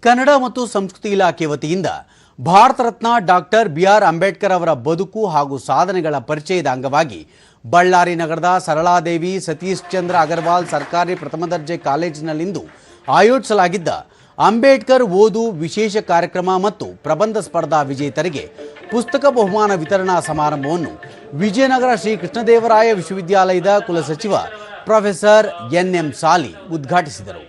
ಕನ್ನಡ ಮತ್ತು ಸಂಸ್ಕೃತಿ ಇಲಾಖೆ ವತಿಯಿಂದ ಭಾರತ ರತ್ನ ಡಾಕ್ಟರ್ ಬಿ.ಆರ್. ಅಂಬೇಡ್ಕರ್ ಅವರ ಬದುಕು ಹಾಗೂ ಸಾಧನೆಗಳ ಪರಿಚಯದ ಅಂಗವಾಗಿ ಬಳ್ಳಾರಿ ನಗರದ ಸರಳಾದೇವಿ ಸತೀಶ್ ಚಂದ್ರ ಅಗರ್ವಾಲ್ ಸರ್ಕಾರಿ ಪ್ರಥಮ ದರ್ಜೆ ಕಾಲೇಜಿನಲ್ಲಿಂದು ಆಯೋಜಿಸಲಾಗಿದ್ದ ಅಂಬೇಡ್ಕರ್ ಓದು ವಿಶೇಷ ಕಾರ್ಯಕ್ರಮ ಮತ್ತು ಪ್ರಬಂಧ ಸ್ಪರ್ಧಾ ವಿಜೇತರಿಗೆ ಪುಸ್ತಕ ಬಹುಮಾನ ವಿತರಣಾ ಸಮಾರಂಭವನ್ನು ವಿಜಯನಗರ ಶ್ರೀ ಕೃಷ್ಣದೇವರಾಯ ವಿಶ್ವವಿದ್ಯಾಲಯದ ಕುಲಸಚಿವ ಪ್ರೊಫೆಸರ್ ಎನ್.ಎಂ. ಸಾಲಿ ಉದ್ಘಾಟಿಸಿದರು.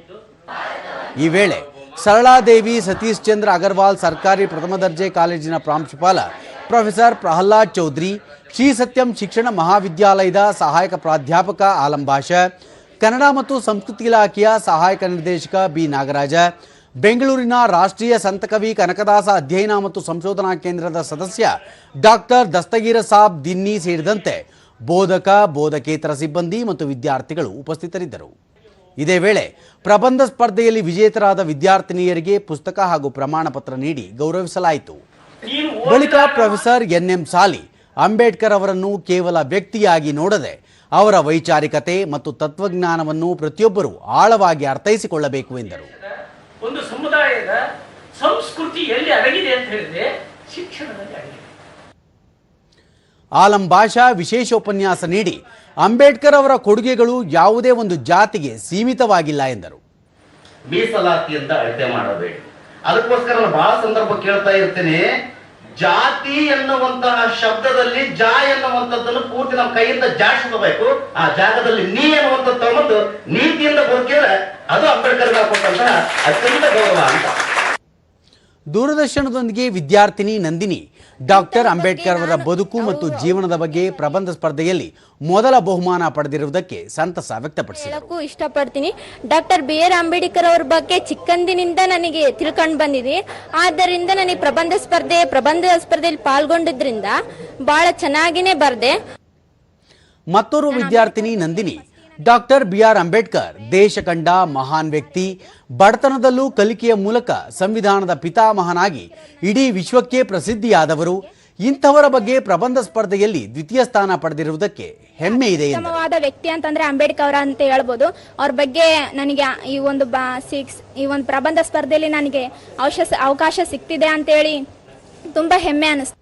ಈ ವೇಳೆ ಸರಳಾದೇವಿ ಸತೀಶ್ ಚಂದ್ರ ಅಗರ್ವಾಲ್ ಸರ್ಕಾರಿ ಪ್ರಥಮ ದರ್ಜೆ ಕಾಲೇಜಿನ ಪ್ರಾಂಶುಪಾಲ ಪ್ರೊಫೆಸರ್ ಪ್ರಹ್ಲಾದ್ ಚೌಧರಿ, ಶ್ರೀ ಸತ್ಯಂ ಶಿಕ್ಷಣ ಮಹಾವಿದ್ಯಾಲಯದ ಸಹಾಯಕ ಪ್ರಾಧ್ಯಾಪಕ ಆಲಂ ಭಾಷಾ, ಕನ್ನಡ ಮತ್ತು ಸಂಸ್ಕೃತಿ ಇಲಾಖೆಯ ಸಹಾಯಕ ನಿರ್ದೇಶಕ ಬಿ ನಾಗರಾಜ, ಬೆಂಗಳೂರಿನ ರಾಷ್ಟ್ರೀಯ ಸಂತಕವಿ ಕನಕದಾಸ ಅಧ್ಯಯನ ಮತ್ತು ಸಂಶೋಧನಾ ಕೇಂದ್ರದ ಸದಸ್ಯ ಡಾಕ್ಟರ್ ದಸ್ತಗೀರ ಸಾಬ್ ದಿನ್ನಿ ಸೇರಿದಂತೆ ಬೋಧಕ, ಬೋಧಕೇತರ ಸಿಬ್ಬಂದಿ ಮತ್ತು ವಿದ್ಯಾರ್ಥಿಗಳು ಉಪಸ್ಥಿತರಿದ್ದರು. ಇದೇ ವೇಳೆ ಪ್ರಬಂಧ ಸ್ಪರ್ಧೆಯಲ್ಲಿ ವಿಜೇತರಾದ ವಿದ್ಯಾರ್ಥಿನಿಯರಿಗೆ ಪುಸ್ತಕ ಹಾಗೂ ಪ್ರಮಾಣ ಪತ್ರ ನೀಡಿ ಗೌರವಿಸಲಾಯಿತು. ಬಳಿಕ ಪ್ರೊಫೆಸರ್ ಎನ್.ಎಂ. ಸಾಲಿ ಅಂಬೇಡ್ಕರ್ ಅವರನ್ನು ಕೇವಲ ವ್ಯಕ್ತಿಯಾಗಿ ನೋಡದೆ ಅವರ ವೈಚಾರಿಕತೆ ಮತ್ತು ತತ್ವಜ್ಞಾನವನ್ನು ಪ್ರತಿಯೊಬ್ಬರೂ ಆಳವಾಗಿ ಅರ್ಥೈಸಿಕೊಳ್ಳಬೇಕು ಎಂದರು. ಒಂದು ಸಮುದಾಯದ ಸಂಸ್ಕೃತಿ ಎಲ್ಲಿ ಅಡಗಿದೆ ಅಂತ ಹೇಳಿದ್ರೆ ಶಿಕ್ಷಣದಲ್ಲಿ ಅಡಗಿದೆ. ಆಲಂ ಭಾಷಾ ವಿಶೇಷ ಉಪನ್ಯಾಸ ನೀಡಿ ಅಂಬೇಡ್ಕರ್ ಅವರ ಕೊಡುಗೆಗಳು ಯಾವುದೇ ಒಂದು ಜಾತಿಗೆ ಸೀಮಿತವಾಗಿಲ್ಲ ಎಂದರು. ಮೀಸಲಾತಿಯಿಂದ ಅಳತೆ ಮಾಡಬೇಡಿ. ಅದಕ್ಕೋಸ್ಕರ ನಾನು ಬಹಳ ಸಂದರ್ಭ ಕೇಳ್ತಾ ಇರ್ತೇನೆ, ಜಾತಿ ಎನ್ನುವಂತಹ ಶಬ್ದದಲ್ಲಿ ಜಾ ಎನ್ನುವಂಥದ್ದನ್ನು ಪೂರ್ತಿ ನಮ್ಮ ಕೈಯಿಂದ ಜಾಡಿಸಬೇಕು. ಆ ಜಾಗದಲ್ಲಿ ನೀ ಎನ್ನುವಂಥದ್ದು ತಗೊಂಡು ನೀತಿಯಿಂದ ಬದುಕಿದ್ರೆ ಅದು ಅಂಬೇಡ್ಕರ್ ಕೊಟ್ಟಂತಹ ಅತ್ಯಂತ ಗೌರವ ಅಂತ. ದೂರದರ್ಶನದೊಂದಿಗೆ ವಿದ್ಯಾರ್ಥಿನಿ ನಂದಿನಿ ಡಾಕ್ಟರ್ ಅಂಬೇಡ್ಕರ್ ಅವರ ಬದುಕು ಮತ್ತು ಜೀವನದ ಬಗ್ಗೆ ಪ್ರಬಂಧ ಸ್ಪರ್ಧೆಯಲ್ಲಿ ಮೊದಲ ಬಹುಮಾನ ಪಡೆದಿರುವುದಕ್ಕೆ ಸಂತಸ ವ್ಯಕ್ತಪಡಿಸಿದರು. ಇಷ್ಟಪಡ್ತೀನಿ. Doctor B R. ಅಂಬೇಡ್ಕರ್ ಅವರ ಬಗ್ಗೆ ಚಿಕ್ಕಂದಿನಿಂದ ನನಗೆ ತಿಳ್ಕೊಂಡು ಬಂದಿದೆ. ಆದ್ದರಿಂದ ನನಗೆ ಪ್ರಬಂಧ ಸ್ಪರ್ಧೆಯಲ್ಲಿ ಪಾಲ್ಗೊಂಡಿದ್ರಿಂದ ಬಹಳ ಚೆನ್ನಾಗಿನೇ ಬರ್ದೆ. ಮತ್ತೋರ್ವ ವಿದ್ಯಾರ್ಥಿನಿ ನಂದಿನಿ ಡಾಕ್ಟರ್ ಬಿ.ಆರ್. ಅಂಬೇಡ್ಕರ್ ದೇಶ ಕಂಡ ಮಹಾನ್ ವ್ಯಕ್ತಿ, ಬಡತನದಲ್ಲೂ ಕಲಿಕೆಯ ಮೂಲಕ ಸಂವಿಧಾನದ ಪಿತಾಮಹನಾಗಿ ಇಡೀ ವಿಶ್ವಕ್ಕೆ ಪ್ರಸಿದ್ಧಿಯಾದವರು. ಇಂಥವರ ಬಗ್ಗೆ ಪ್ರಬಂಧ ಸ್ಪರ್ಧೆಯಲ್ಲಿ ದ್ವಿತೀಯ ಸ್ಥಾನ ಪಡೆದಿರುವುದಕ್ಕೆ ಹೆಮ್ಮೆ ಇದೆ. ಉತ್ತಮವಾದ ವ್ಯಕ್ತಿ ಅಂತಂದ್ರೆ ಅಂಬೇಡ್ಕರ್ ಅವರ ಅಂತ ಹೇಳ್ಬೋದು. ಅವ್ರ ಬಗ್ಗೆ ನನಗೆ ಈ ಒಂದು ಪ್ರಬಂಧ ಸ್ಪರ್ಧೆಯಲ್ಲಿ ನನಗೆ ಅವಕಾಶ ಸಿಕ್ತಿದೆ ಅಂತ ಹೇಳಿ ತುಂಬಾ ಹೆಮ್ಮೆ ಅನಿಸ್ತು.